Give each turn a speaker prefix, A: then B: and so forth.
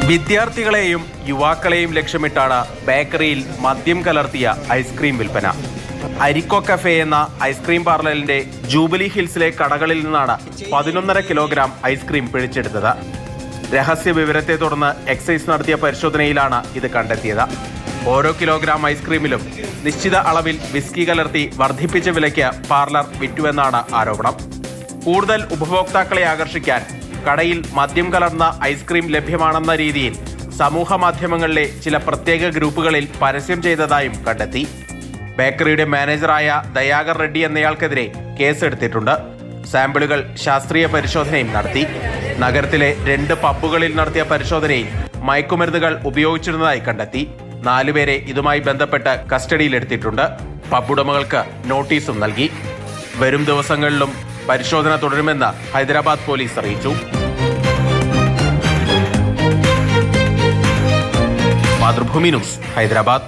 A: വിദ്യാർത്ഥികളെയും യുവാക്കളെയും ലക്ഷ്യമിട്ടാണ് ബേക്കറിയിൽ മദ്യം കലർത്തിയ ഐസ്ക്രീം വിൽപ്പന. അരിക്കോ കഫേ എന്ന ഐസ്ക്രീം പാർലറിന്റെ ജൂബിലി ഹിൽസിലെ കടകളിൽ നിന്നാണ് 11.5 കിലോഗ്രാം ഐസ്ക്രീം പിടിച്ചെടുത്തത്. രഹസ്യ വിവരത്തെ തുടർന്ന് എക്സൈസ് നടത്തിയ പരിശോധനയിലാണ് ഇത് കണ്ടെത്തിയത്. ഓരോ കിലോഗ്രാം ഐസ്ക്രീമിലും നിശ്ചിത അളവിൽ വിസ്കി കലർത്തി വർദ്ധിപ്പിച്ച വിലയ്ക്ക് പാർലർ വിറ്റുവെന്നാണ് ആരോപണം. കൂടുതൽ ഉപഭോക്താക്കളെ ആകർഷിക്കാൻ കടയിൽ മദ്യം കലർന്ന ഐസ്ക്രീം ലഭ്യമാണെന്ന രീതിയിൽ സമൂഹ മാധ്യമങ്ങളിലെ ചില പ്രത്യേക ഗ്രൂപ്പുകളിൽ പരസ്യം ചെയ്തതായും കണ്ടെത്തി. ബേക്കറിയുടെ മാനേജറായ ദയാകർ റെഡ്ഡി എന്നയാൾക്കെതിരെ കേസെടുത്തിട്ടുണ്ട്. സാമ്പിളുകൾ ശാസ്ത്രീയ പരിശോധനയും നടത്തി. നഗരത്തിലെ 2 പബ്ബുകളിൽ നടത്തിയ പരിശോധനയിൽ മയക്കുമരുന്നുകൾ ഉപയോഗിച്ചിരുന്നതായി കണ്ടെത്തി. 4 പേരെ ഇതുമായി ബന്ധപ്പെട്ട് കസ്റ്റഡിയിലെടുത്തിട്ടുണ്ട്. പബ്ബുടമകൾക്ക് നോട്ടീസും നൽകി. വരും ദിവസങ്ങളിലും പരിശോധന തുടരുമെന്ന് ഹൈദരാബാദ് പോലീസ് അറിയിച്ചു. മാതൃഭൂമി ന്യൂസ്, ഹൈദരാബാദ്.